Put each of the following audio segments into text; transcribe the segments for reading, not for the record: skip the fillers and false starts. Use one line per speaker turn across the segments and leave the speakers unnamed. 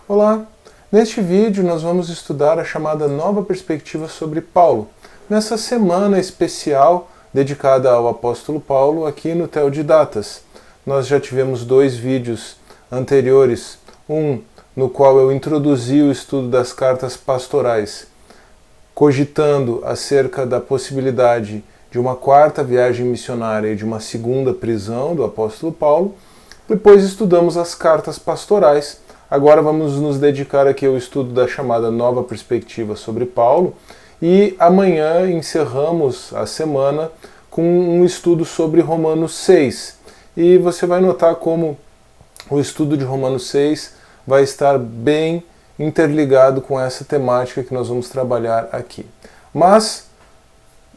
Olá! Neste vídeo nós vamos estudar a chamada nova perspectiva sobre Paulo, nessa semana especial dedicada ao apóstolo Paulo aqui no Teodidatas. Nós já tivemos 2 vídeos anteriores, um no qual eu introduzi o estudo das cartas pastorais, cogitando acerca da possibilidade de uma 4ª viagem missionária e de uma 2ª prisão do apóstolo Paulo. Depois estudamos as cartas pastorais. Agora vamos nos dedicar aqui ao estudo da chamada nova perspectiva sobre Paulo e amanhã encerramos a semana com um estudo sobre Romanos 6. E você vai notar como o estudo de Romanos 6 vai estar bem interligado com essa temática que nós vamos trabalhar aqui. Mas,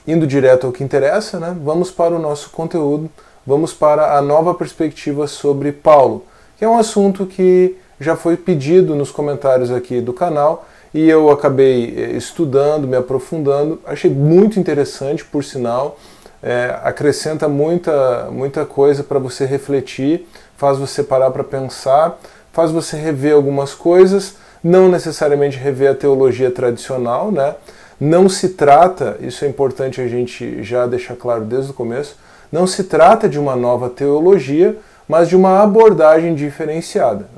indo direto ao que interessa, vamos para o nosso conteúdo, vamos para a nova perspectiva sobre Paulo, que é um assunto que já foi pedido nos comentários aqui do canal e eu acabei estudando, me aprofundando, achei muito interessante, por sinal, acrescenta muita coisa para você refletir, faz você parar para pensar, faz você rever algumas coisas, não necessariamente rever a teologia tradicional, Não se trata, isso é importante a gente já deixar claro desde o começo, não se trata de uma nova teologia, mas de uma abordagem diferenciada,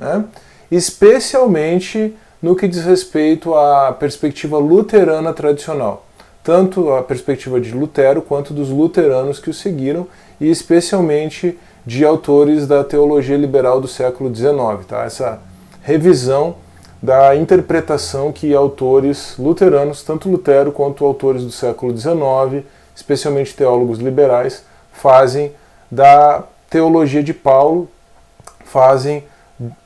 especialmente no que diz respeito à perspectiva luterana tradicional, tanto a perspectiva de Lutero quanto dos luteranos que o seguiram, e especialmente de autores da teologia liberal do século XIX, essa revisão da interpretação que autores luteranos, tanto Lutero quanto autores do século XIX, especialmente teólogos liberais, fazem da teologia de Paulo, fazem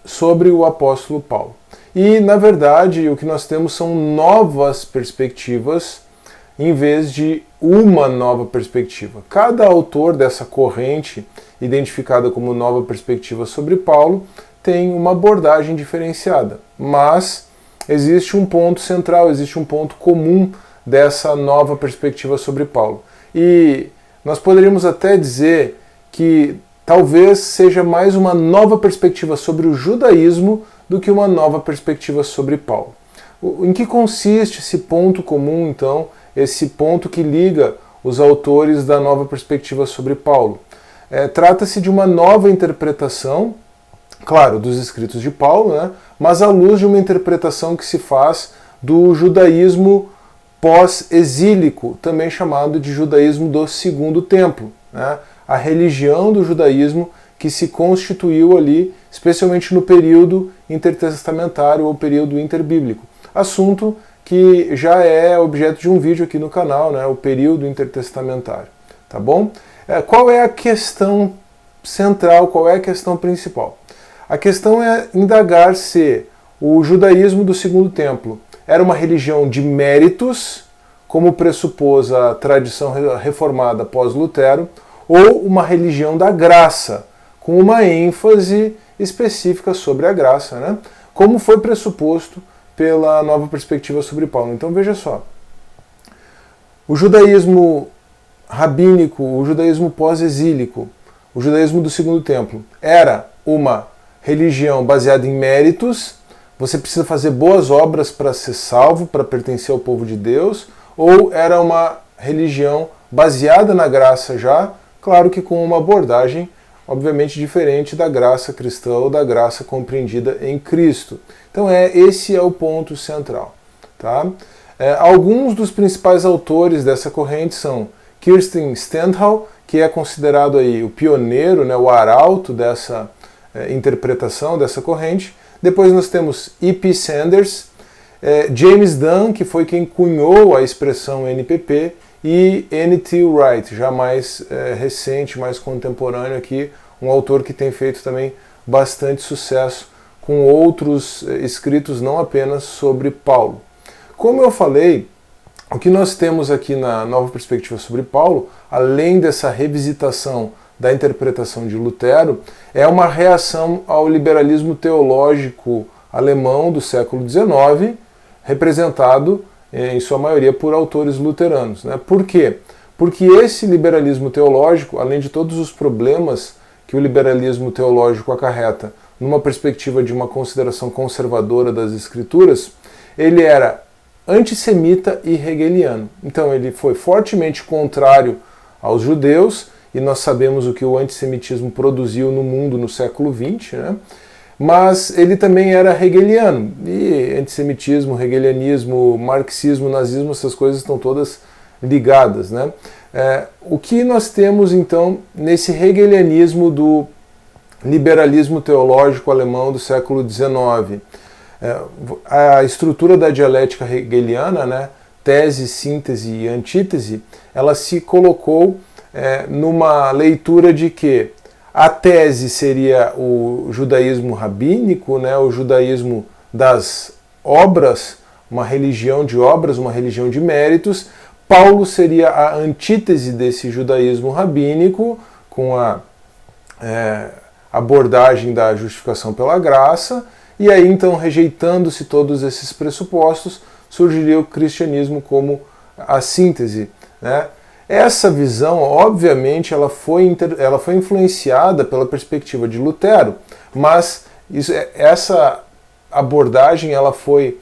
sobre o apóstolo Paulo. E, na verdade, o que nós temos são novas perspectivas em vez de uma nova perspectiva. Cada autor dessa corrente, identificada como nova perspectiva sobre Paulo, tem uma abordagem diferenciada. Mas existe um ponto central, existe um ponto comum dessa nova perspectiva sobre Paulo. E nós poderíamos até dizer que talvez seja mais uma nova perspectiva sobre o judaísmo do que uma nova perspectiva sobre Paulo. Em que consiste esse ponto comum, então, esse ponto que liga os autores da nova perspectiva sobre Paulo? Trata-se de uma nova interpretação, claro, dos escritos de Paulo, mas à luz de uma interpretação que se faz do judaísmo pós-exílico, também chamado de judaísmo do Segundo Templo, a religião do judaísmo que se constituiu ali, especialmente no período intertestamentário ou período interbíblico. Assunto que já é objeto de um vídeo aqui no canal, o período intertestamentário. Tá bom? Qual é a questão central, qual é a questão principal? A questão é indagar se o judaísmo do Segundo Templo era uma religião de méritos, como pressupôs a tradição reformada pós-Lutero, ou uma religião da graça, com uma ênfase específica sobre a graça, como foi pressuposto pela nova perspectiva sobre Paulo. Então veja só, o judaísmo rabínico, o judaísmo pós-exílico, o judaísmo do Segundo Templo, era uma religião baseada em méritos, você precisa fazer boas obras para ser salvo, para pertencer ao povo de Deus, ou era uma religião baseada na graça já, claro que com uma abordagem obviamente diferente da graça cristã ou da graça compreendida em Cristo. Então esse é o ponto central. Alguns dos principais autores dessa corrente são Kirsten Stendhal, que é considerado aí o pioneiro, o arauto dessa interpretação dessa corrente. Depois nós temos E.P. Sanders, James Dunn, que foi quem cunhou a expressão NPP, e N.T. Wright, já mais recente, mais contemporâneo aqui, um autor que tem feito também bastante sucesso com outros escritos, não apenas sobre Paulo. Como eu falei, o que nós temos aqui na nova perspectiva sobre Paulo, além dessa revisitação da interpretação de Lutero, é uma reação ao liberalismo teológico alemão do século XIX, representado em sua maioria por autores luteranos. Por quê? Porque esse liberalismo teológico, além de todos os problemas que o liberalismo teológico acarreta numa perspectiva de uma consideração conservadora das escrituras, ele era antissemita e hegeliano. Então ele foi fortemente contrário aos judeus, e nós sabemos o que o antissemitismo produziu no mundo no século XX, né? Mas ele também era hegeliano. E antissemitismo, hegelianismo, marxismo, nazismo, essas coisas estão todas ligadas, né? O que nós temos então nesse hegelianismo do liberalismo teológico alemão do século XIX? A estrutura da dialética hegeliana, né, tese, síntese e antítese, ela se colocou numa leitura de que a tese seria o judaísmo rabínico, né, o judaísmo das obras, uma religião de obras, uma religião de méritos. Paulo seria a antítese desse judaísmo rabínico, com a abordagem da justificação pela graça, e aí então, rejeitando-se todos esses pressupostos, surgiria o cristianismo como a síntese, né? Essa visão, obviamente, ela foi influenciada pela perspectiva de Lutero, mas essa abordagem ela foi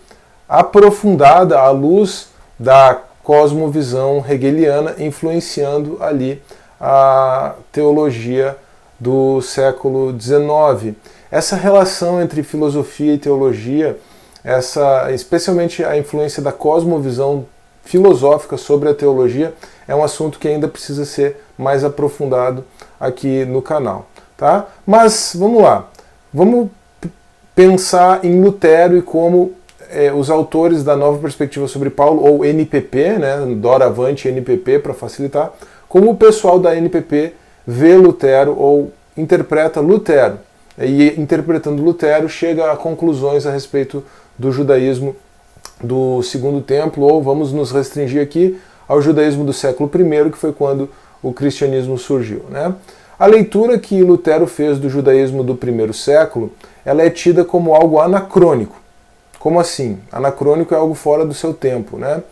aprofundada à luz da cosmovisão hegeliana, influenciando ali a teologia do século XIX. Essa relação entre filosofia e teologia, especialmente a influência da cosmovisão filosófica sobre a teologia, é um assunto que ainda precisa ser mais aprofundado aqui no canal, tá? Mas vamos lá, vamos pensar em Lutero e como os autores da Nova Perspectiva sobre Paulo, ou NPP, né, doravante NPP para facilitar, como o pessoal da NPP vê Lutero ou interpreta Lutero. E interpretando Lutero chega a conclusões a respeito do judaísmo do Segundo Templo, ou vamos nos restringir aqui ao judaísmo do século I, que foi quando o cristianismo surgiu, né? A leitura que Lutero fez do judaísmo do primeiro século, ela é tida como algo anacrônico. Como assim? Anacrônico é algo fora do seu tempo, né?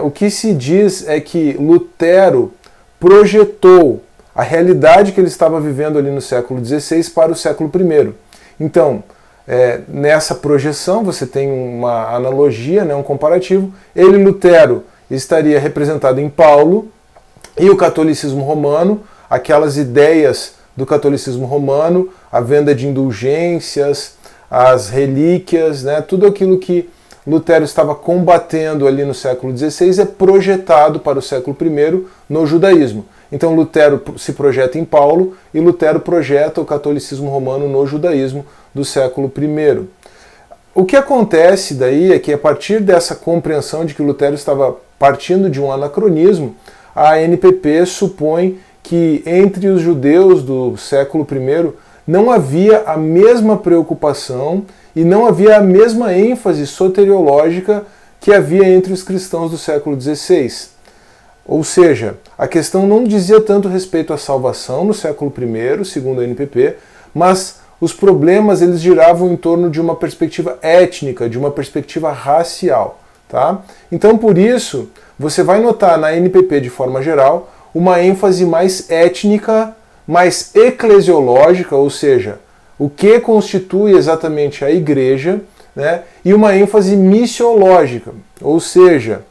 O que se diz é que Lutero projetou a realidade que ele estava vivendo ali no século XVI para o século I. Então, nessa projeção, você tem uma analogia, né, um comparativo. Lutero, estaria representado em Paulo, e o catolicismo romano, aquelas ideias do catolicismo romano, a venda de indulgências, as relíquias, né, tudo aquilo que Lutero estava combatendo ali no século XVI é projetado para o século I no judaísmo. Então Lutero se projeta em Paulo e Lutero projeta o catolicismo romano no judaísmo do século I. O que acontece daí é que, a partir dessa compreensão de que Lutero estava partindo de um anacronismo, a NPP supõe que entre os judeus do século I não havia a mesma preocupação e não havia a mesma ênfase soteriológica que havia entre os cristãos do século XVI. Ou seja, a questão não dizia tanto respeito à salvação no século I, segundo a NPP, mas os problemas eles giravam em torno de uma perspectiva étnica, de uma perspectiva racial. Tá? Então, por isso, você vai notar na NPP, de forma geral, uma ênfase mais étnica, mais eclesiológica, ou seja, o que constitui exatamente a igreja, né? E uma ênfase missiológica, ou seja,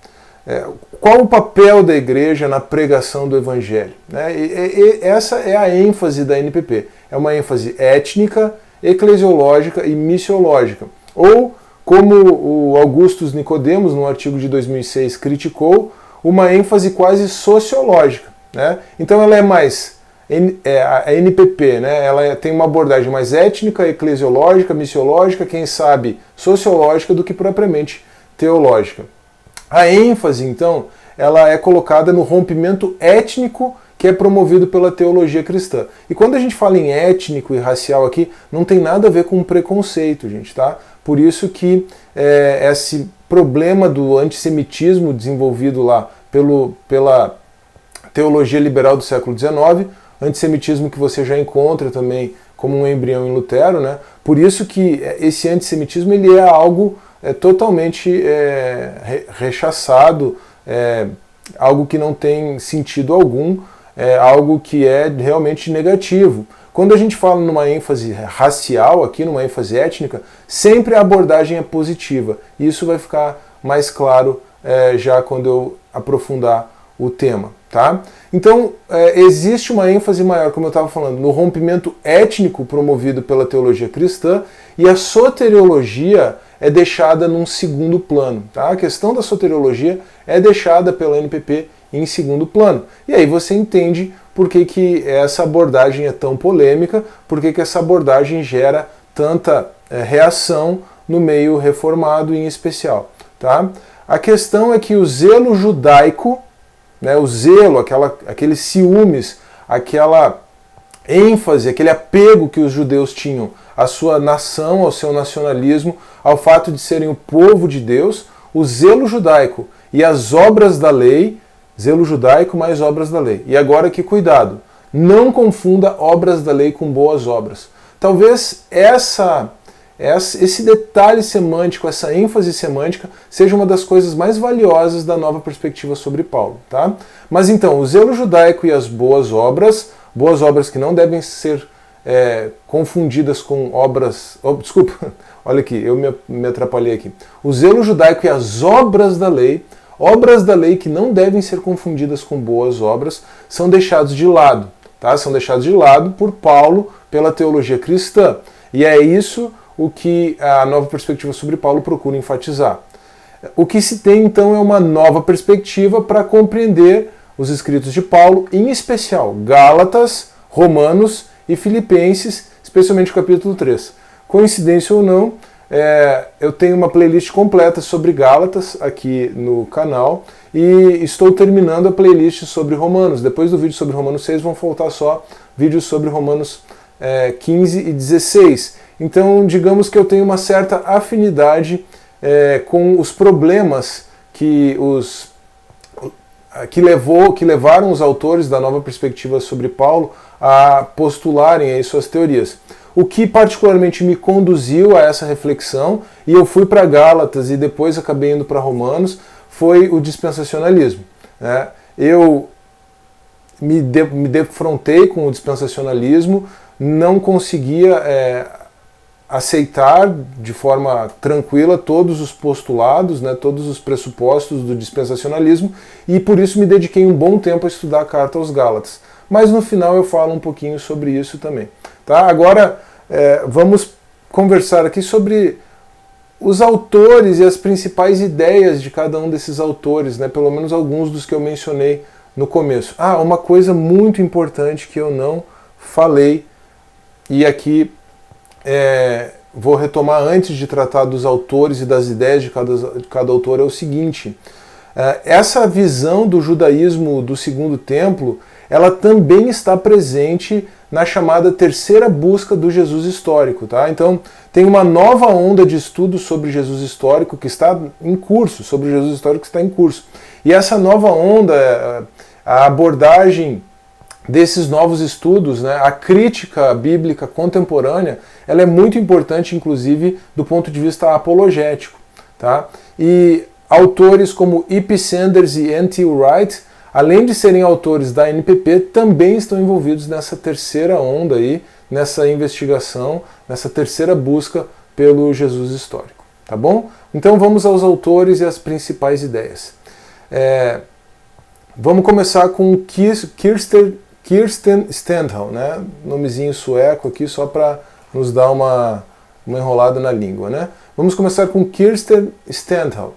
qual o papel da igreja na pregação do evangelho, né? E essa é a ênfase da NPP. É uma ênfase étnica, eclesiológica e missiológica. Ou, como o Augustus Nicodemos, num artigo de 2006, criticou, uma ênfase quase sociológica, né? Então ela é mais... A NPP, né, ela tem uma abordagem mais étnica, eclesiológica, missiológica, quem sabe sociológica, do que propriamente teológica. A ênfase, então, ela é colocada no rompimento étnico que é promovido pela teologia cristã. E quando a gente fala em étnico e racial aqui, não tem nada a ver com preconceito, gente, tá? Por isso que esse problema do antissemitismo desenvolvido lá pela teologia liberal do século XIX, antissemitismo que você já encontra também como um embrião em Lutero, né? Por isso que esse antissemitismo ele é algo totalmente rechaçado, algo que não tem sentido algum, algo que é realmente negativo. Quando a gente fala numa ênfase racial, aqui numa ênfase étnica, sempre a abordagem é positiva. E isso vai ficar mais claro já quando eu aprofundar o tema. Tá? Então, existe uma ênfase maior, como eu estava falando, no rompimento étnico promovido pela teologia cristã, e a soteriologia é deixada num segundo plano. Tá? A questão da soteriologia é deixada pela NPP em segundo plano. E aí você entende por que essa abordagem é tão polêmica, por que essa abordagem gera tanta reação no meio reformado em especial. Tá? A questão é que o zelo judaico, o zelo, aqueles ciúmes, aquela ênfase, aquele apego que os judeus tinham à sua nação, ao seu nacionalismo, ao fato de serem o povo de Deus, o zelo judaico e as obras da lei, zelo judaico mais obras da lei. E agora que cuidado, não confunda obras da lei com boas obras. Talvez esse detalhe semântico, essa ênfase semântica, seja uma das coisas mais valiosas da nova perspectiva sobre Paulo. Tá? Mas então, o zelo judaico e as boas obras que não devem ser confundidas com obras... desculpa, olha aqui, eu me atrapalhei aqui. O zelo judaico e as obras da lei que não devem ser confundidas com boas obras, são deixados de lado. Tá? São deixados de lado por Paulo, pela teologia cristã. E é isso o que a nova perspectiva sobre Paulo procura enfatizar. O que se tem então é uma nova perspectiva para compreender os escritos de Paulo, em especial Gálatas, Romanos e Filipenses, especialmente o capítulo 3. Coincidência ou não, eu tenho uma playlist completa sobre Gálatas aqui no canal e estou terminando a playlist sobre Romanos. Depois do vídeo sobre Romanos 6 vão faltar só vídeos sobre Romanos 15 e 16. Então, digamos que eu tenho uma certa afinidade com os problemas que levaram os autores da nova perspectiva sobre Paulo a postularem aí suas teorias. O que particularmente me conduziu a essa reflexão, e eu fui para Gálatas e depois acabei indo para Romanos, foi o dispensacionalismo. Né? Eu me defrontei com o dispensacionalismo, não conseguia aceitar de forma tranquila todos os postulados, todos os pressupostos do dispensacionalismo, e por isso me dediquei um bom tempo a estudar a carta aos Gálatas. Mas no final eu falo um pouquinho sobre isso também. Tá? Agora vamos conversar aqui sobre os autores e as principais ideias de cada um desses autores, pelo menos alguns dos que eu mencionei no começo. Uma coisa muito importante que eu não falei, e aqui vou retomar antes de tratar dos autores e das ideias de cada autor, é o seguinte: essa visão do judaísmo do Segundo Templo, ela também está presente na chamada terceira busca do Jesus histórico. Tá? Então, tem uma nova onda de estudos sobre Jesus histórico que está em curso, E essa nova onda, a abordagem desses novos estudos, a crítica bíblica contemporânea, ela é muito importante, inclusive, do ponto de vista apologético. Tá? E autores como E.P. Sanders e N.T. Wright, além de serem autores da NPP, também estão envolvidos nessa terceira onda aí, nessa investigação, nessa terceira busca pelo Jesus histórico. Tá bom? Então vamos aos autores e as principais ideias. Vamos começar com Kirsten Stendhal, nomezinho sueco aqui só para nos dar uma enrolada na língua. Vamos começar com Kirsten Stendhal.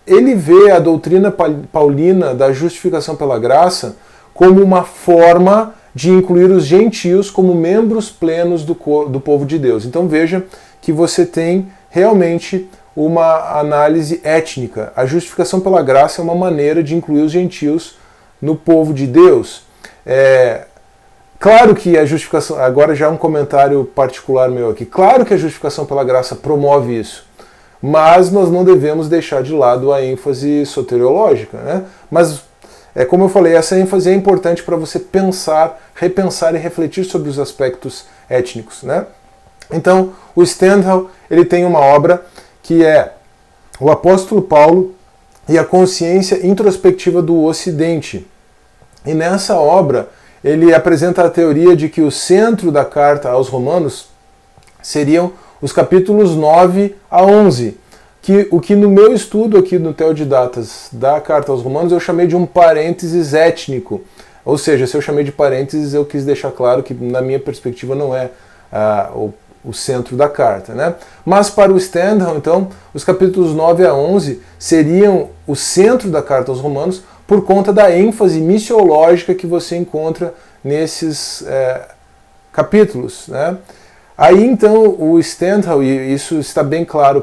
Ele vê a doutrina paulina da justificação pela graça como uma forma de incluir os gentios como membros plenos do povo de Deus. Então veja que você tem realmente uma análise étnica. A justificação pela graça é uma maneira de incluir os gentios no povo de Deus. Claro que a justificação, agora já um comentário particular meu aqui, claro que a justificação pela graça promove isso, mas nós não devemos deixar de lado a ênfase soteriológica. Mas, como eu falei, essa ênfase é importante para você pensar, repensar e refletir sobre os aspectos étnicos. Então, o Stendhal, ele tem uma obra que é O Apóstolo Paulo e a Consciência Introspectiva do Ocidente. E nessa obra, ele apresenta a teoria de que o centro da carta aos Romanos seriam os capítulos 9 a 11, o que no meu estudo aqui no Teodidatas da carta aos Romanos eu chamei de um parênteses étnico. Ou seja, se eu chamei de parênteses, eu quis deixar claro que na minha perspectiva não é o centro da carta, né? Mas para o Stendhal, então, os capítulos 9 a 11 seriam o centro da carta aos Romanos por conta da ênfase missiológica que você encontra nesses capítulos, né? Aí então o Stendhal, e isso está bem claro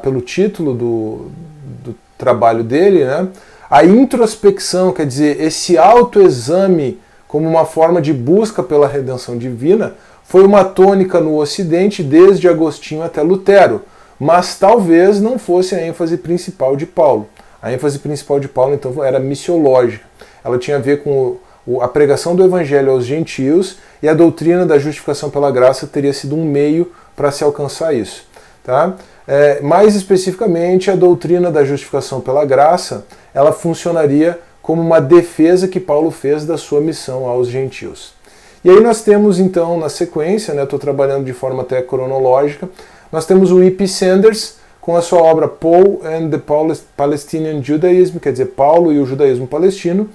pelo título do trabalho dele, né? A introspecção, quer dizer, esse autoexame como uma forma de busca pela redenção divina, foi uma tônica no Ocidente desde Agostinho até Lutero, mas talvez não fosse a ênfase principal de Paulo. A ênfase principal de Paulo, então, era missiológica. Ela tinha a ver com a pregação do evangelho aos gentios, e a doutrina da justificação pela graça teria sido um meio para se alcançar isso. Tá? Mais especificamente, a doutrina da justificação pela graça, ela funcionaria como uma defesa que Paulo fez da sua missão aos gentios. E aí nós temos então, na sequência, estou trabalhando de forma até cronológica, nós temos o E.P. Sanders com a sua obra Paul and the Palestinian Judaism, quer dizer, Paulo e o judaísmo palestino,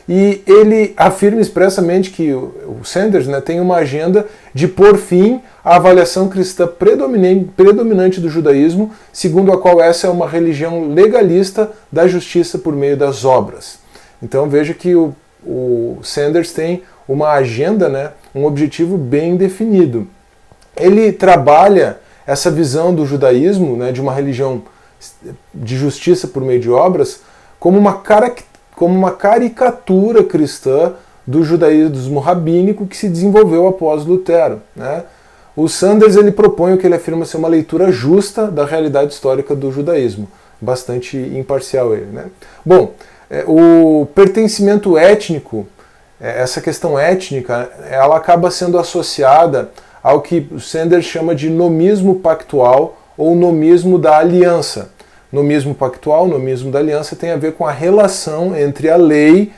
e ele afirma expressamente que o Sanders tem uma agenda de pôr fim à avaliação cristã predominante do judaísmo, segundo a qual essa é uma religião legalista da justiça por meio das obras. Então veja que o Sanders tem uma agenda, um objetivo bem definido. Ele trabalha essa visão do judaísmo, de uma religião de justiça por meio de obras, como uma caricatura cristã do judaísmo rabínico que se desenvolveu após Lutero. O Sanders ele propõe o que ele afirma ser uma leitura justa da realidade histórica do judaísmo. Bastante imparcial ele. Bom, o pertencimento étnico, essa questão étnica, ela acaba sendo associada ao que o Sanders chama de nomismo pactual ou nomismo da aliança. Nomismo pactual, nomismo da aliança tem a ver com a relação entre a lei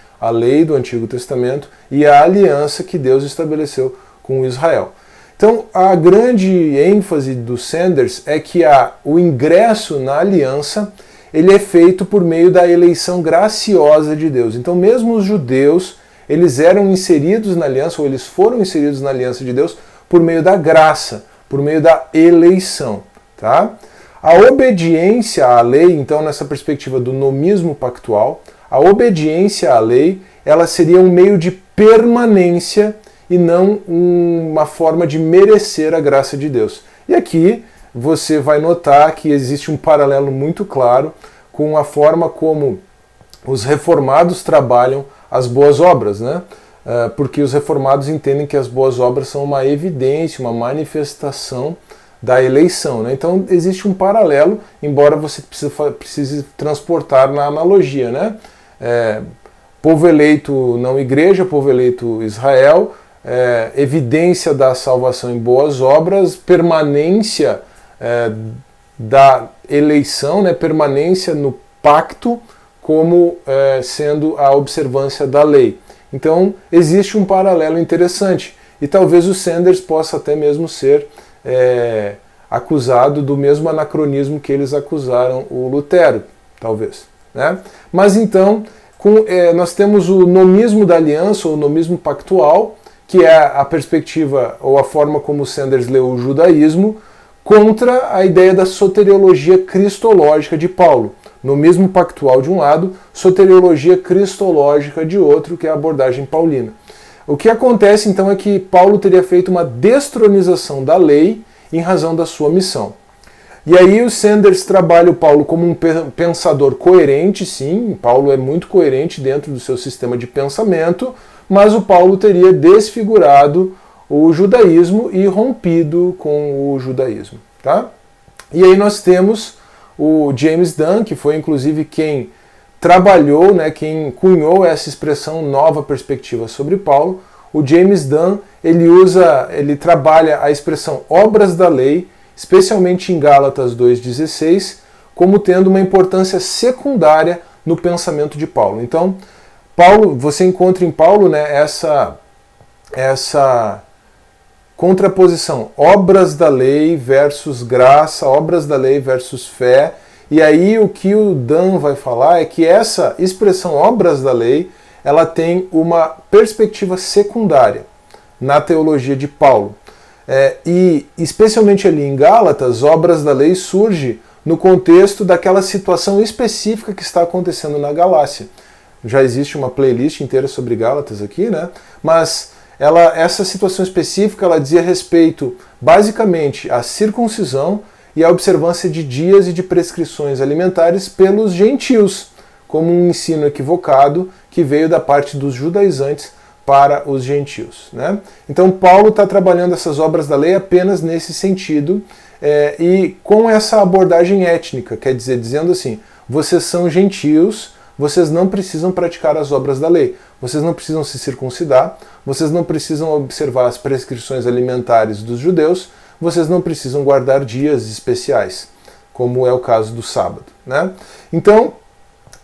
do Antigo Testamento e a aliança que Deus estabeleceu com Israel. Então, a grande ênfase do Sanders é que o ingresso na aliança ele é feito por meio da eleição graciosa de Deus. Então, mesmo os judeus, eles eram inseridos na aliança, ou eles foram inseridos na aliança de Deus por meio da graça, por meio da eleição. Tá? A obediência à lei, então, nessa perspectiva do nomismo pactual, a obediência à lei, ela seria um meio de permanência e não uma forma de merecer a graça de Deus. E aqui você vai notar que existe um paralelo muito claro com a forma como os reformados trabalham as boas obras, porque os reformados entendem que as boas obras são uma evidência, uma manifestação da eleição. Então existe um paralelo, embora você precise transportar na analogia. Povo eleito não igreja, povo eleito Israel, evidência da salvação em boas obras, permanência da eleição, permanência no pacto como sendo a observância da lei. Então existe um paralelo interessante e talvez o Sanders possa até mesmo ser acusado do mesmo anacronismo que eles acusaram o Lutero, talvez. Mas então nós temos o nomismo da aliança, ou nomismo pactual, que é a perspectiva ou a forma como o Sanders leu o judaísmo, contra a ideia da soteriologia cristológica de Paulo. Nomismo pactual de um lado, soteriologia cristológica de outro, que é a abordagem paulina. O que acontece então é que Paulo teria feito uma destronização da lei em razão da sua missão. E aí o Sanders trabalha o Paulo como um pensador coerente, sim, Paulo é muito coerente dentro do seu sistema de pensamento, mas o Paulo teria desfigurado o judaísmo e rompido com o judaísmo. Tá? E aí nós temos o James Dunn, que foi inclusive quem trabalhou, quem cunhou essa expressão nova perspectiva sobre Paulo. O James Dunn, ele trabalha a expressão obras da lei, especialmente em Gálatas 2,16, como tendo uma importância secundária no pensamento de Paulo. Então, você encontra em Paulo essa essa contraposição, obras da lei versus graça, obras da lei versus fé. E aí o que o Dan vai falar é que essa expressão obras da lei, ela tem uma perspectiva secundária na teologia de Paulo. E especialmente ali em Gálatas, obras da lei surge no contexto daquela situação específica que está acontecendo na Galácia. Já existe uma playlist inteira sobre Gálatas aqui, né? Mas essa situação específica, ela dizia respeito basicamente à circuncisão e à observância de dias e de prescrições alimentares pelos gentios, como um ensino equivocado que veio da parte dos judaizantes para os gentios, né? Então Paulo está trabalhando essas obras da lei apenas nesse sentido e com essa abordagem étnica, quer dizer, dizendo assim, vocês são gentios, vocês não precisam praticar as obras da lei, vocês não precisam se circuncidar, vocês não precisam observar as prescrições alimentares dos judeus, vocês não precisam guardar dias especiais, como é o caso do sábado, né? Então,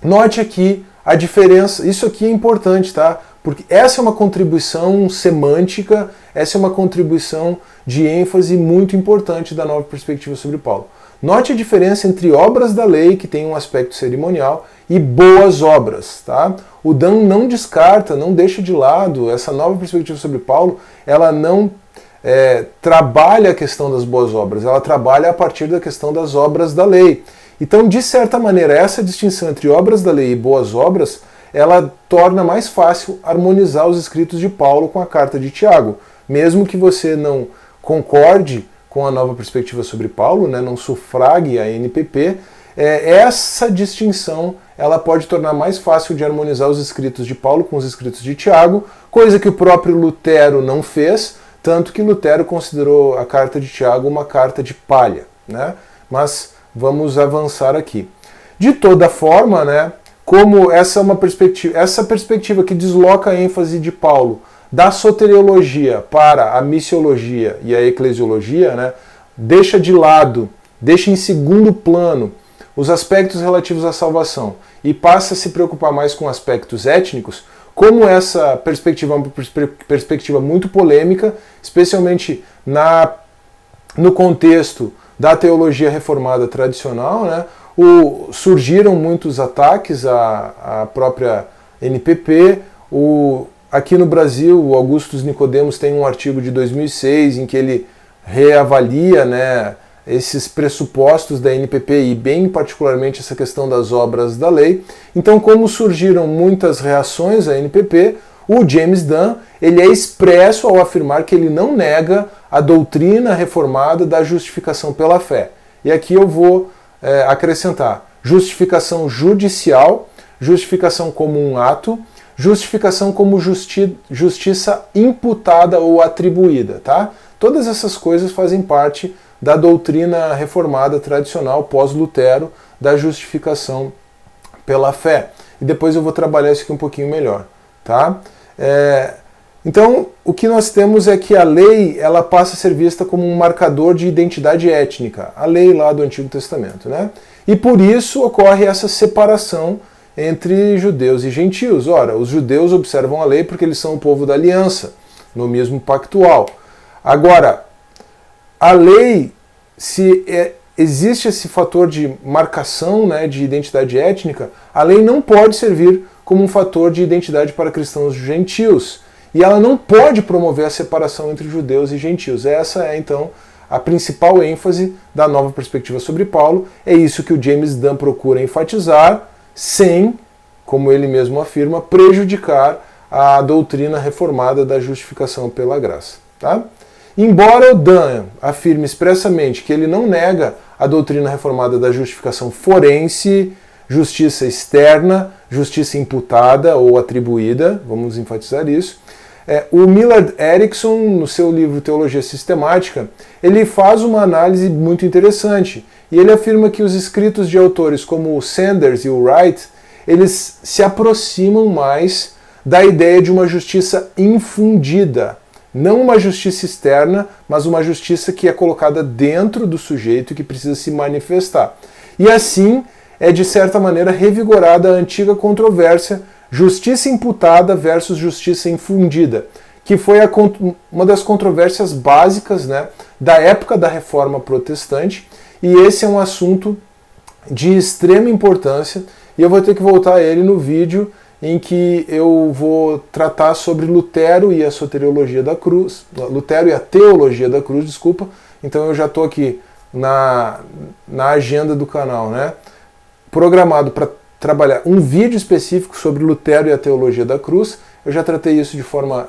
note aqui a diferença, isso aqui é importante, tá? Porque essa é uma contribuição semântica, essa é uma contribuição de ênfase muito importante da nova perspectiva sobre Paulo. Note a diferença entre obras da lei, que tem um aspecto cerimonial, e boas obras, tá? O Dan não descarta, não deixa de lado, essa nova perspectiva sobre Paulo, ela não trabalha a questão das boas obras, ela trabalha a partir da questão das obras da lei. Então, de certa maneira, essa distinção entre obras da lei e boas obras, ela torna mais fácil harmonizar os escritos de Paulo com a carta de Tiago. Mesmo que você não concorde com a nova perspectiva sobre Paulo, né, não sufrague a NPP, essa distinção ela pode tornar mais fácil de harmonizar os escritos de Paulo com os escritos de Tiago, coisa que o próprio Lutero não fez, tanto que Lutero considerou a carta de Tiago uma carta de palha, né? Mas vamos avançar aqui. De toda forma, né, como essa perspectiva que desloca a ênfase de Paulo da soteriologia para a missiologia e a eclesiologia, né, deixa de lado, deixa em segundo plano os aspectos relativos à salvação e passa a se preocupar mais com aspectos étnicos, como essa perspectiva é uma perspectiva muito polêmica, especialmente no contexto da teologia reformada tradicional, né, surgiram muitos ataques à própria NPP. Aqui no Brasil, o Augustus Nicodemos tem um artigo de 2006 em que ele reavalia, né, esses pressupostos da NPP e bem particularmente essa questão das obras da lei. Então, como surgiram muitas reações à NPP, o James Dunn ele é expresso ao afirmar que ele não nega a doutrina reformada da justificação pela fé. E aqui eu vou acrescentar justificação judicial, justificação como um ato, justificação como justiça imputada ou atribuída, tá? Todas essas coisas fazem parte da doutrina reformada tradicional pós-Lutero da justificação pela fé. E depois eu vou trabalhar isso aqui um pouquinho melhor, tá? Então, o que nós temos é que a lei ela passa a ser vista como um marcador de identidade étnica, a lei lá do Antigo Testamento, né? E por isso ocorre essa separação entre judeus e gentios. Ora, os judeus observam a lei porque eles são o povo da aliança, no mesmo pactual. Agora, a lei, se existe esse fator de marcação, né, de identidade étnica, a lei não pode servir como um fator de identidade para cristãos gentios. E ela não pode promover a separação entre judeus e gentios. Essa é, então, a principal ênfase da nova perspectiva sobre Paulo. É isso que o James Dunn procura enfatizar, sem, como ele mesmo afirma, prejudicar a doutrina reformada da justificação pela graça. Tá? Embora o Dunn afirme expressamente que ele não nega a doutrina reformada da justificação forense, justiça externa, justiça imputada ou atribuída, vamos enfatizar isso, o Millard Erickson, no seu livro Teologia Sistemática, ele faz uma análise muito interessante e ele afirma que os escritos de autores como o Sanders e o Wright, eles se aproximam mais da ideia de uma justiça infundida, não uma justiça externa, mas uma justiça que é colocada dentro do sujeito e que precisa se manifestar. E assim é de certa maneira revigorada a antiga controvérsia justiça imputada versus justiça infundida, que foi uma das controvérsias básicas, né, da época da Reforma Protestante, e esse é um assunto de extrema importância, e eu vou ter que voltar a ele no vídeo em que eu vou tratar sobre Lutero e a soteriologia da cruz, Lutero e a teologia da cruz, desculpa. Então eu já estou aqui na agenda do canal, né, programado para trabalhar um vídeo específico sobre Lutero e a teologia da cruz. Eu já tratei isso de forma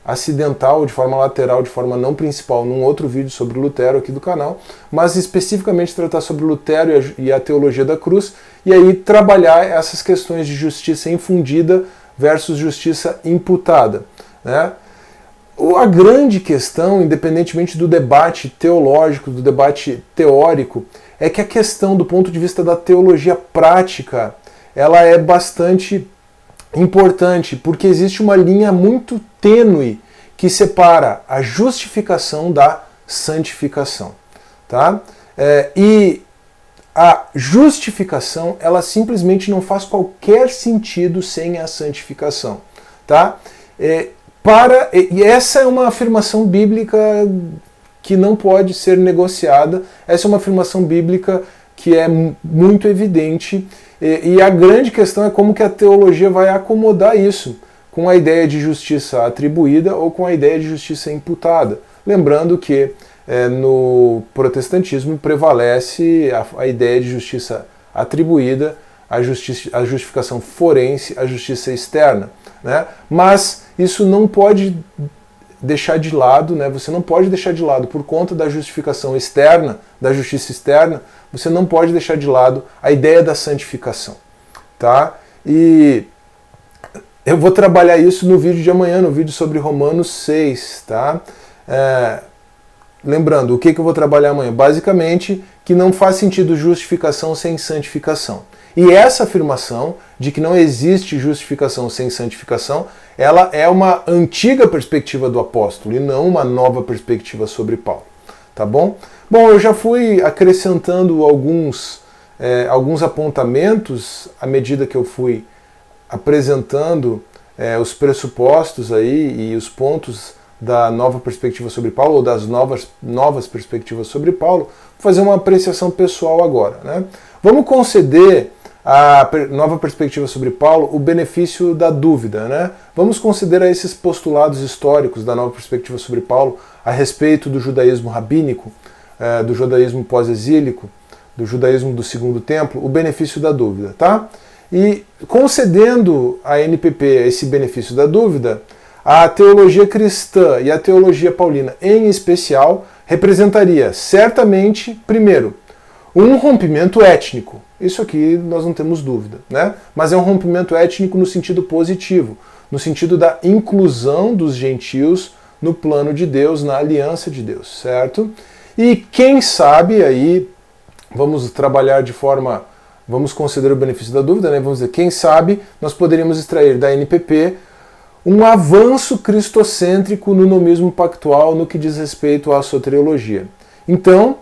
acidental, de forma lateral, de forma não principal, num outro vídeo sobre Lutero aqui do canal, mas especificamente tratar sobre Lutero e a teologia da cruz, e aí trabalhar essas questões de justiça infundida versus justiça imputada, né? A grande questão, independentemente do debate teológico, do debate teórico, é que a questão do ponto de vista da teologia prática, ela é bastante importante, porque existe uma linha muito tênue que separa a justificação da santificação, tá? E a justificação, ela simplesmente não faz qualquer sentido sem a santificação, tá? E essa é uma afirmação bíblica que não pode ser negociada, essa é uma afirmação bíblica que é muito evidente, e a grande questão é como que a teologia vai acomodar isso com a ideia de justiça atribuída ou com a ideia de justiça imputada. Lembrando que no protestantismo prevalece a ideia de justiça atribuída, a justificação forense, a justiça externa, né? Mas isso não pode deixar de lado, né? Você não pode deixar de lado, por conta da justificação externa, da justiça externa, você não pode deixar de lado a ideia da santificação, tá? E eu vou trabalhar isso no vídeo de amanhã, no vídeo sobre Romanos 6, tá? Lembrando, o que eu vou trabalhar amanhã? Basicamente, que não faz sentido justificação sem santificação. E essa afirmação de que não existe justificação sem santificação, ela é uma antiga perspectiva do apóstolo e não uma nova perspectiva sobre Paulo. Tá bom? Bom, eu já fui acrescentando alguns apontamentos à medida que eu fui apresentando os pressupostos aí e os pontos da nova perspectiva sobre Paulo, ou das novas perspectivas sobre Paulo. Vou fazer uma apreciação pessoal agora, né? Vamos conceder a nova perspectiva sobre Paulo o benefício da dúvida, né? Vamos considerar esses postulados históricos da nova perspectiva sobre Paulo a respeito do judaísmo rabínico, do judaísmo pós-exílico, do judaísmo do Segundo Templo, o benefício da dúvida, tá? E concedendo à NPP esse benefício da dúvida, a teologia cristã e a teologia paulina em especial representaria certamente, primeiro, um rompimento étnico. Isso aqui nós não temos dúvida, né? Mas é um rompimento étnico no sentido positivo, no sentido da inclusão dos gentios no plano de Deus, na aliança de Deus, certo? E quem sabe aí, vamos trabalhar de forma, vamos considerar o benefício da dúvida, né? Vamos dizer, quem sabe nós poderíamos extrair da NPP um avanço cristocêntrico no nomismo pactual no que diz respeito à soteriologia. Então,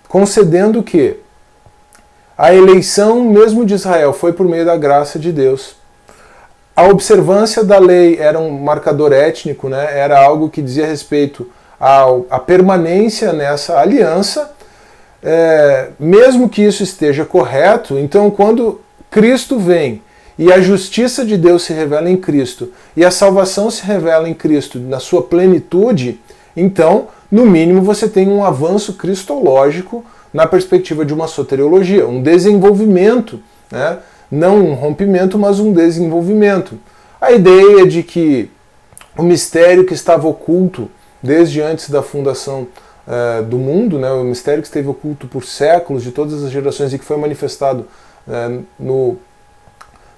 concedendo que a eleição mesmo de Israel foi por meio da graça de Deus, a observância da lei era um marcador étnico, né? Era algo que dizia respeito à permanência nessa aliança, mesmo que isso esteja correto, então quando Cristo vem e a justiça de Deus se revela em Cristo, e a salvação se revela em Cristo na sua plenitude, então, no mínimo, você tem um avanço cristológico na perspectiva de uma soteriologia, um desenvolvimento, né? Não um rompimento, mas um desenvolvimento. A ideia de que o mistério que estava oculto desde antes da fundação do mundo, né? O mistério que esteve oculto por séculos, de todas as gerações, e que foi manifestado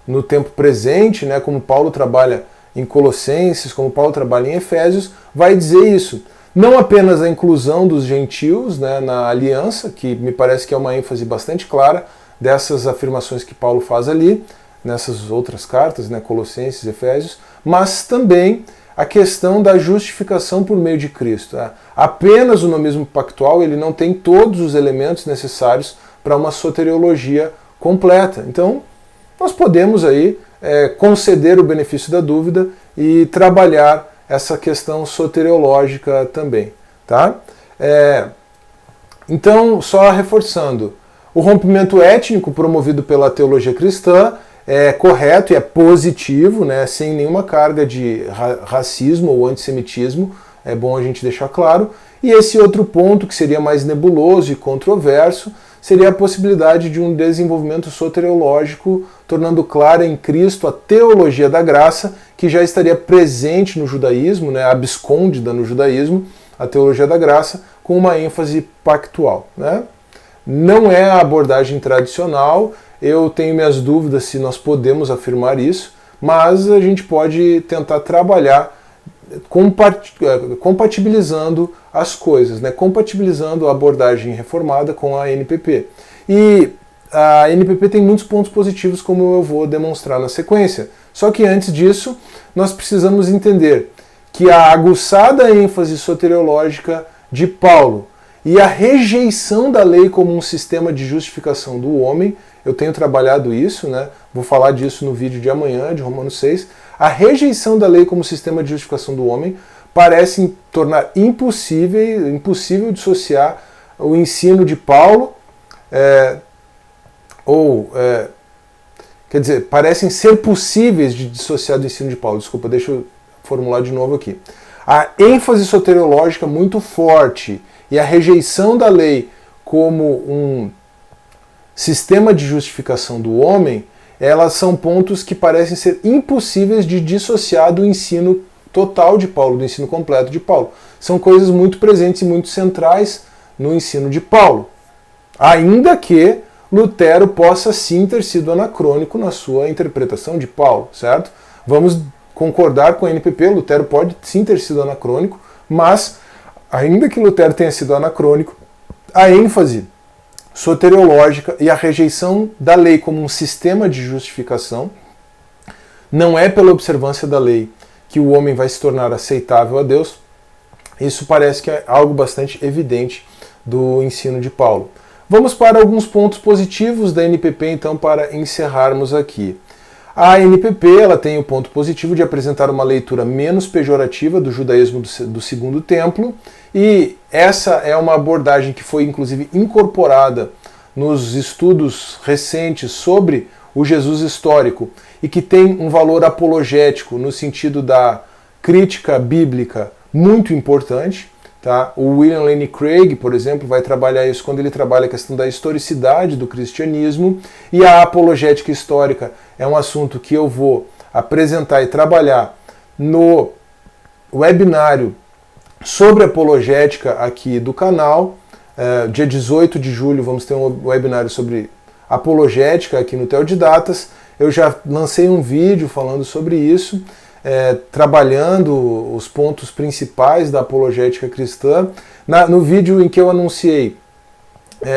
no tempo presente, né, como Paulo trabalha em Colossenses, como Paulo trabalha em Efésios, vai dizer isso. Não apenas a inclusão dos gentios, né, na aliança, que me parece que é uma ênfase bastante clara dessas afirmações que Paulo faz ali, nessas outras cartas, né, Colossenses, Efésios, mas também a questão da justificação por meio de Cristo. Né? Apenas o nomismo pactual ele não tem todos os elementos necessários para uma soteriologia completa. Então, nós podemos aí conceder o benefício da dúvida e trabalhar essa questão soteriológica também. Tá? Então, só reforçando, o rompimento étnico promovido pela teologia cristã é correto e é positivo, né, sem nenhuma carga de racismo ou antissemitismo, é bom a gente deixar claro. E esse outro ponto, que seria mais nebuloso e controverso, seria a possibilidade de um desenvolvimento soteriológico, tornando clara em Cristo a teologia da graça, que já estaria presente no judaísmo, né, abscôndida no judaísmo, a teologia da graça, com uma ênfase pactual. Né? Não é a abordagem tradicional, eu tenho minhas dúvidas se nós podemos afirmar isso, mas a gente pode tentar trabalhar compatibilizando as coisas, né? Compatibilizando a abordagem reformada com a NPP. E a NPP tem muitos pontos positivos, como eu vou demonstrar na sequência. Só que antes disso, nós precisamos entender que a aguçada ênfase soteriológica de Paulo e a rejeição da lei como um sistema de justificação do homem, eu tenho trabalhado isso, né? Vou falar disso no vídeo de amanhã, de Romanos 6. A rejeição da lei como sistema de justificação do homem parece tornar impossível dissociar o ensino de Paulo, quer dizer, parecem ser possíveis de dissociar do ensino de Paulo. Desculpa, deixa eu formular de novo aqui. A ênfase soteriológica muito forte e a rejeição da lei como um sistema de justificação do homem, elas são pontos que parecem ser impossíveis de dissociar do ensino total de Paulo, do ensino completo de Paulo. São coisas muito presentes e muito centrais no ensino de Paulo. Ainda que Lutero possa sim ter sido anacrônico na sua interpretação de Paulo, certo? Vamos concordar com a NPP, Lutero pode sim ter sido anacrônico, mas ainda que Lutero tenha sido anacrônico, a ênfase soteriológica e a rejeição da lei como um sistema de justificação não é pela observância da lei que o homem vai se tornar aceitável a Deus. Isso parece que é algo bastante evidente do ensino de Paulo. Vamos para alguns pontos positivos da NPP, então, para encerrarmos aqui. A NPP ela tem o ponto positivo de apresentar uma leitura menos pejorativa do judaísmo do Segundo Templo, e essa é uma abordagem que foi inclusive incorporada nos estudos recentes sobre o Jesus histórico e que tem um valor apologético no sentido da crítica bíblica muito importante. Tá? O William Lane Craig, por exemplo, vai trabalhar isso quando ele trabalha a questão da historicidade do cristianismo, e a apologética histórica é um assunto que eu vou apresentar e trabalhar no webinário sobre apologética aqui do canal. Dia 18 de julho vamos ter um webinário sobre apologética aqui no Teodidatas. Eu já lancei um vídeo falando sobre isso, trabalhando os pontos principais da apologética cristã. No vídeo em que eu anunciei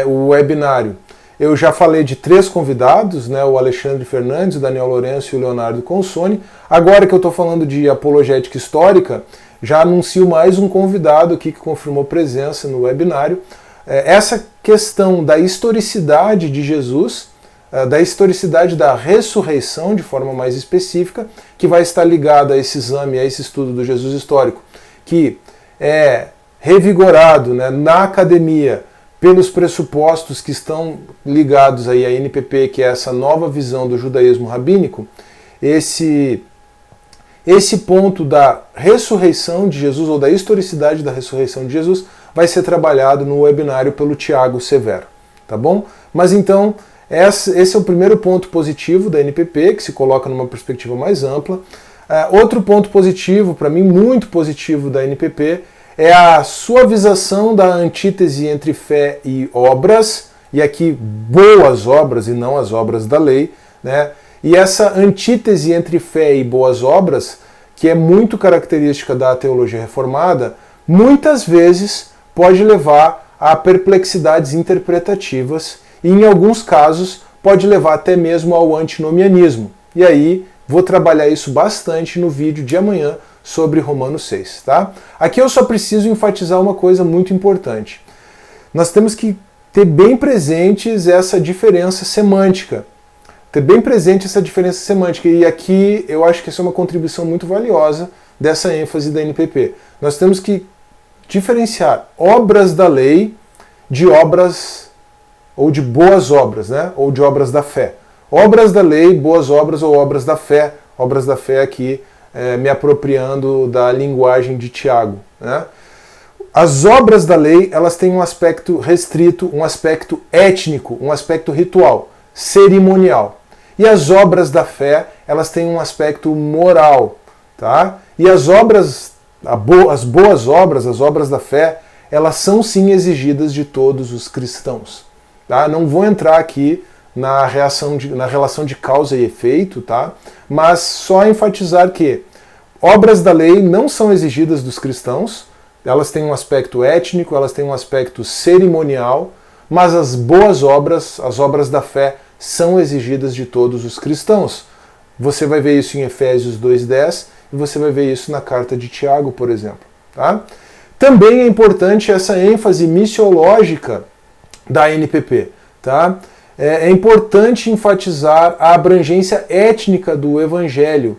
o webinário, eu já falei de 3 convidados, né, o Alexandre Fernandes, o Daniel Lourenço e o Leonardo Consoni. Agora que eu estou falando de apologética histórica, já anuncio mais um convidado aqui que confirmou presença no webinário. Essa questão da historicidade de Jesus, da historicidade da ressurreição de forma mais específica, que vai estar ligada a esse exame, a esse estudo do Jesus histórico, que é revigorado, né, na academia pelos pressupostos que estão ligados aí à NPP, que é essa nova visão do judaísmo rabínico. Esse ponto da ressurreição de Jesus, ou da historicidade da ressurreição de Jesus, vai ser trabalhado no webinário pelo Tiago Severo, tá bom? Mas então, esse é o primeiro ponto positivo da NPP, que se coloca numa perspectiva mais ampla. Outro ponto positivo, para mim muito positivo da NPP, é a suavização da antítese entre fé e obras, e aqui boas obras e não as obras da lei, né? E essa antítese entre fé e boas obras, que é muito característica da teologia reformada, muitas vezes pode levar a perplexidades interpretativas e, em alguns casos, pode levar até mesmo ao antinomianismo. E aí, vou trabalhar isso bastante no vídeo de amanhã sobre Romanos 6. Tá? Aqui eu só preciso enfatizar uma coisa muito importante. Nós temos que ter bem presentes essa diferença semântica. E aqui eu acho que essa é uma contribuição muito valiosa dessa ênfase da NPP. Nós temos que diferenciar obras da lei de obras, ou de boas obras, né? Ou de obras da fé. Obras da lei, boas obras ou obras da fé. Obras da fé aqui, me apropriando da linguagem de Tiago, né? As obras da lei, elas têm um aspecto restrito, um aspecto étnico, um aspecto ritual, cerimonial. E as obras da fé, elas têm um aspecto moral, tá? E as obras, as boas obras, as obras da fé, elas são sim exigidas de todos os cristãos, tá? Não vou entrar aqui na relação de causa e efeito, tá? Mas só enfatizar que obras da lei não são exigidas dos cristãos, elas têm um aspecto étnico, elas têm um aspecto cerimonial, mas as boas obras, as obras da fé, são exigidas de todos os cristãos. Você vai ver isso em Efésios 2:10 e você vai ver isso na carta de Tiago, por exemplo. Tá? Também é importante essa ênfase missiológica da NPP. Tá? É importante enfatizar a abrangência étnica do Evangelho.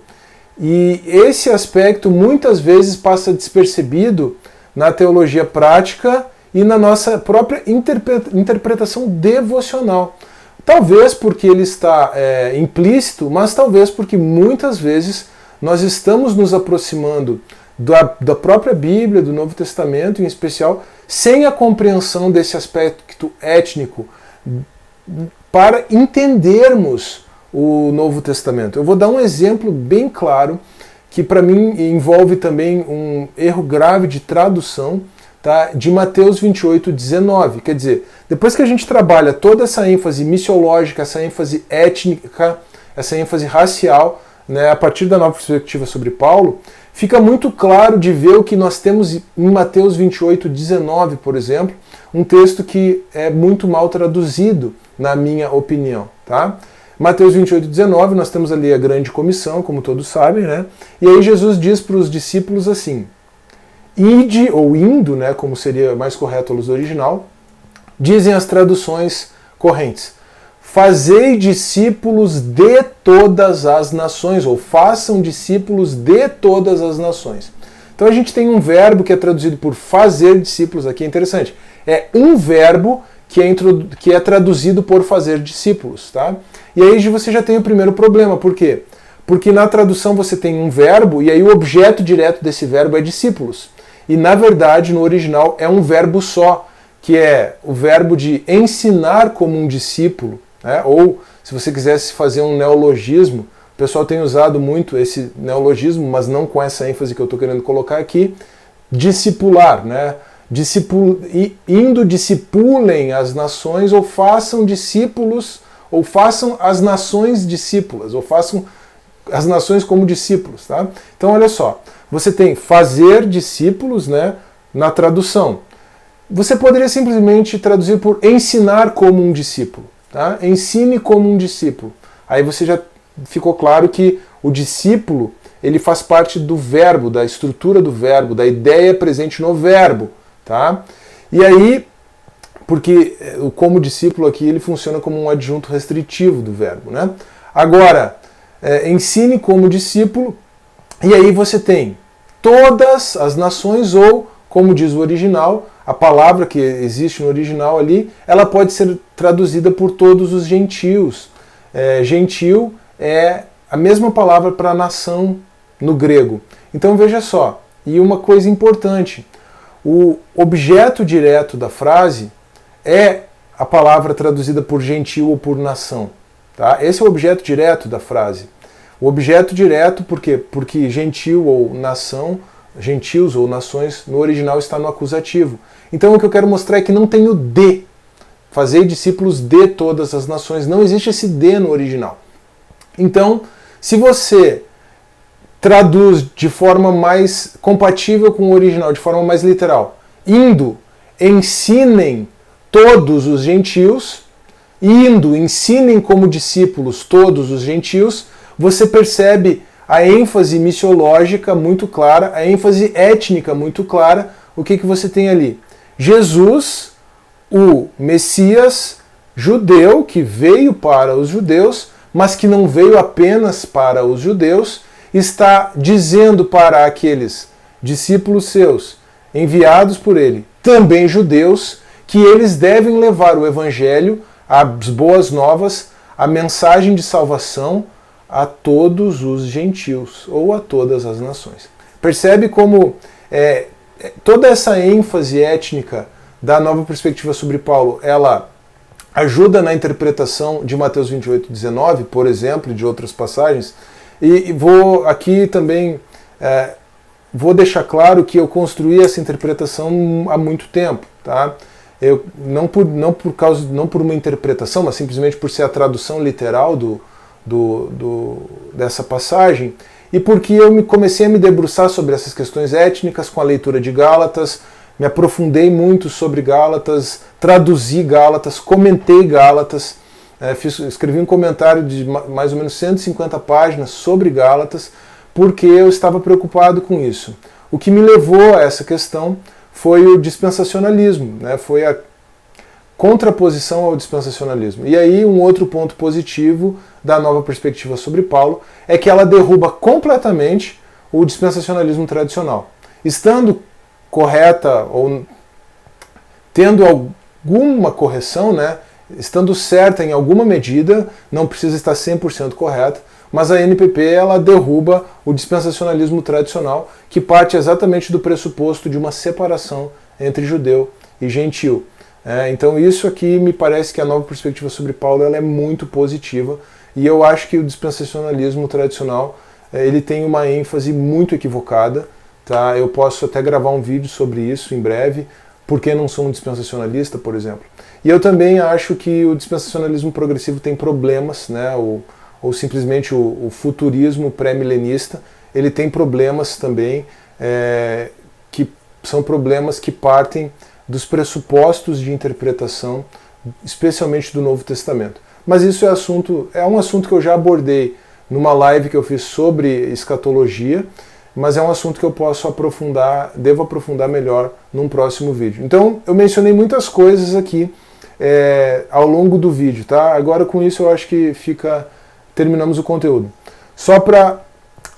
E esse aspecto muitas vezes passa despercebido na teologia prática e na nossa própria interpretação devocional. Talvez porque ele está implícito, mas talvez porque muitas vezes nós estamos nos aproximando da própria Bíblia, do Novo Testamento em especial, sem a compreensão desse aspecto étnico, para entendermos o Novo Testamento. Eu vou dar um exemplo bem claro, que para mim envolve também um erro grave de tradução, tá? De Mateus 28:19. Quer dizer, depois que a gente trabalha toda essa ênfase missiológica, essa ênfase étnica, essa ênfase racial, né, a partir da nova perspectiva sobre Paulo, fica muito claro de ver o que nós temos em Mateus 28:19, por exemplo, um texto que é muito mal traduzido, na minha opinião. Tá? Mateus 28:19, nós temos ali a grande comissão, como todos sabem, né? E aí Jesus diz para os discípulos assim: ide, ou indo, né, como seria mais correto a luz do original, dizem as traduções correntes: fazei discípulos de todas as nações, ou façam discípulos de todas as nações. Então a gente tem um verbo que é traduzido por fazer discípulos, aqui é interessante. É um verbo que é traduzido por fazer discípulos, tá? E aí você já tem o primeiro problema, por quê? Porque na tradução você tem um verbo e aí o objeto direto desse verbo é discípulos. E na verdade, no original, é um verbo só, que é o verbo de ensinar como um discípulo, né? Ou, se você quisesse fazer um neologismo, o pessoal tem usado muito esse neologismo, mas não com essa ênfase que eu estou querendo colocar aqui, discipular, né? Indo discipulem as nações, ou façam discípulos, ou façam as nações discípulas, ou façam as nações como discípulos. Tá? Então olha só, você tem fazer discípulos, né, na tradução. Você poderia simplesmente traduzir por ensinar como um discípulo. Tá? Ensine como um discípulo. Aí você já ficou claro que o discípulo ele faz parte do verbo, da estrutura do verbo, da ideia presente no verbo. Tá? E aí, porque o como discípulo aqui ele funciona como um adjunto restritivo do verbo. Né? Agora, ensine como discípulo, e aí você tem todas as nações, ou, como diz o original, a palavra que existe no original ali, ela pode ser traduzida por todos os gentios. Gentil é a mesma palavra para nação no grego. Então veja só, e uma coisa importante, o objeto direto da frase é a palavra traduzida por gentil ou por nação. Tá? Esse é o objeto direto da frase. O objeto direto, por quê? Porque gentil ou nação, gentios ou nações, no original está no acusativo. Então o que eu quero mostrar é que não tem o de. Fazer discípulos de todas as nações. Não existe esse de no original. Então, se você traduz de forma mais compatível com o original, de forma mais literal, indo, ensinem todos os gentios, indo, ensinem como discípulos todos os gentios, você percebe a ênfase missiológica muito clara, a ênfase étnica muito clara. O que você tem ali? Jesus, o Messias judeu, que veio para os judeus, mas que não veio apenas para os judeus, está dizendo para aqueles discípulos seus, enviados por ele, também judeus, que eles devem levar o evangelho, as boas novas, a mensagem de salvação a todos os gentios, ou a todas as nações. Percebe como toda essa ênfase étnica da nova perspectiva sobre Paulo, ela ajuda na interpretação de Mateus 28:19, por exemplo, e de outras passagens. E vou aqui também vou deixar claro que eu construí essa interpretação há muito tempo, tá? Eu não por uma interpretação, mas simplesmente por ser a tradução literal dessa passagem, e porque eu comecei a me debruçar sobre essas questões étnicas com a leitura de Gálatas, me aprofundei muito sobre Gálatas, traduzi Gálatas, comentei Gálatas, escrevi um comentário de mais ou menos 150 páginas sobre Gálatas, porque eu estava preocupado com isso. O que me levou a essa questão foi o dispensacionalismo, né? Foi a contraposição ao dispensacionalismo. E aí um outro ponto positivo da nova perspectiva sobre Paulo é que ela derruba completamente o dispensacionalismo tradicional. Estando correta ou tendo alguma correção, né? Estando certa em alguma medida, não precisa estar 100% correta, mas a NPP ela derruba o dispensacionalismo tradicional, que parte exatamente do pressuposto de uma separação entre judeu e gentil. Então isso aqui me parece que a nova perspectiva sobre Paulo ela é muito positiva, e eu acho que o dispensacionalismo tradicional ele tem uma ênfase muito equivocada. Tá? Eu posso até gravar um vídeo sobre isso em breve, porque não sou um dispensacionalista, por exemplo. E eu também acho que o dispensacionalismo progressivo tem problemas, né? Ou simplesmente o futurismo pré-milenista, ele tem problemas também, que são problemas que partem dos pressupostos de interpretação, especialmente do Novo Testamento. Mas isso é um assunto que eu já abordei numa live que eu fiz sobre escatologia, mas é um assunto que eu devo aprofundar melhor num próximo vídeo. Então, eu mencionei muitas coisas aqui ao longo do vídeo, tá? Agora com isso eu acho que terminamos o conteúdo. Só para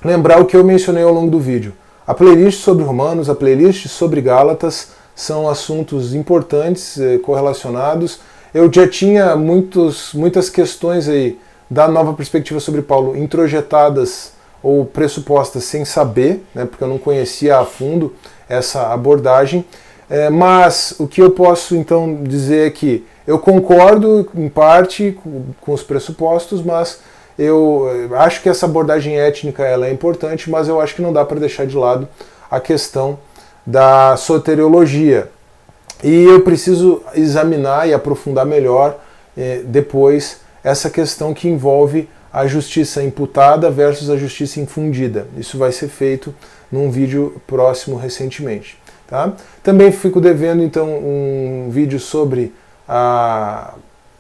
lembrar o que eu mencionei ao longo do vídeo. A playlist sobre Romanos, a playlist sobre Gálatas são assuntos importantes, correlacionados. Eu já tinha muitas questões aí da nova perspectiva sobre Paulo introjetadas ou pressupostas sem saber, né, porque eu não conhecia a fundo essa abordagem, mas o que eu posso então dizer é que eu concordo em parte com os pressupostos, mas eu acho que essa abordagem étnica ela é importante, mas eu acho que não dá para deixar de lado a questão da soteriologia. E eu preciso examinar e aprofundar melhor depois essa questão que envolve a justiça imputada versus a justiça infundida. Isso vai ser feito num vídeo próximo recentemente. Tá? Também fico devendo então um vídeo sobre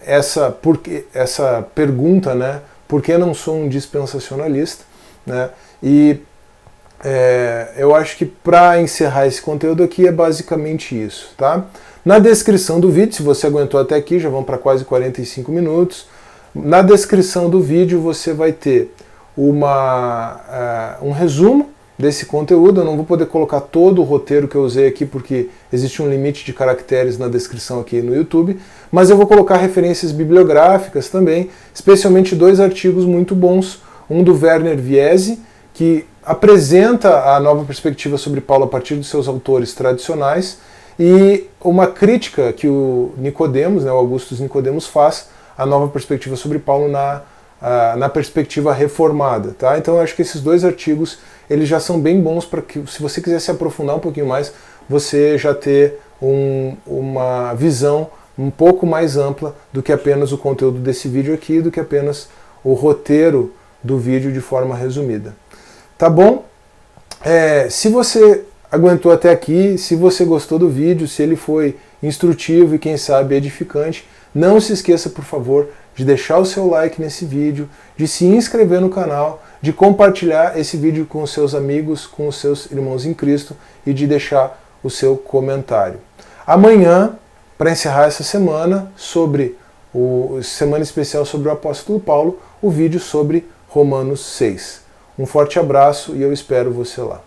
essa pergunta, né? Por que não sou um dispensacionalista? Né? E eu acho que para encerrar esse conteúdo aqui é basicamente isso. Tá? Na descrição do vídeo, se você aguentou até aqui, já vão para quase 45 minutos, na descrição do vídeo você vai ter um resumo desse conteúdo. Eu não vou poder colocar todo o roteiro que eu usei aqui porque existe um limite de caracteres na descrição aqui no YouTube, mas eu vou colocar referências bibliográficas também, especialmente 2 artigos muito bons, um do Werner Viesi, que apresenta a nova perspectiva sobre Paulo a partir dos seus autores tradicionais, e uma crítica que o Nicodemos, né, o Augustus Nicodemos, faz à nova perspectiva sobre Paulo na perspectiva reformada. Tá? Então eu acho que esses 2 artigos eles já são bem bons para que, se você quiser se aprofundar um pouquinho mais, você já ter uma visão um pouco mais ampla do que apenas o conteúdo desse vídeo aqui, do que apenas o roteiro do vídeo de forma resumida. Tá bom? Se você aguentou até aqui, se você gostou do vídeo, se ele foi instrutivo e quem sabe edificante, não se esqueça, por favor, de deixar o seu like nesse vídeo, de se inscrever no canal, de compartilhar esse vídeo com os seus amigos, com os seus irmãos em Cristo e de deixar o seu comentário. Amanhã, para encerrar essa semana, semana especial sobre o apóstolo Paulo, o vídeo sobre Romanos 6. Um forte abraço e eu espero você lá.